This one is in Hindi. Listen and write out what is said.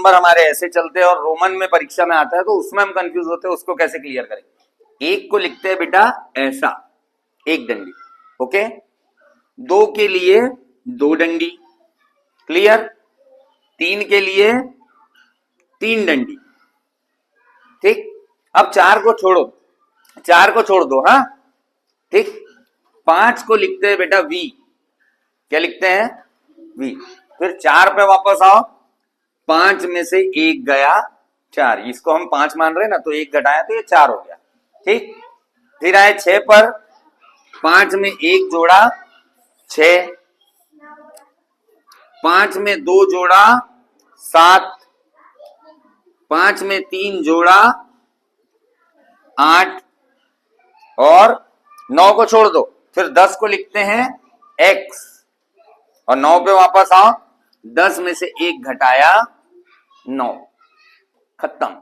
नंबर हमारे ऐसे चलते हैं और रोमन में परीक्षा में आता है तो उसमें हम कंफ्यूज होते हैं, उसको कैसे क्लियर करेंगे। एक को लिखते हैं बेटा ऐसा, एक डंडी, ओके। दो के लिए दो डंडी, क्लियर। तीन के लिए तीन डंडी, ठीक। अब चार को छोड़ो, चार को छोड़ दो, हाँ ठीक। पांच को लिखते हैं बेटा वी, क्या लिखते हैं वी। फिर चार पे वापस आओ, पांच में से एक गया चार, इसको हम पांच मान रहे हैं ना, तो एक घटाया तो ये चार हो गया, ठीक। फिर आए छह पर, पांच में एक जोड़ा छह, पांच में दो जोड़ा सात, पांच में तीन जोड़ा आठ, और नौ को छोड़ दो। फिर 10 को लिखते हैं x, और 9 पे वापस आओ, 10 में से एक घटाया 9, खत्म।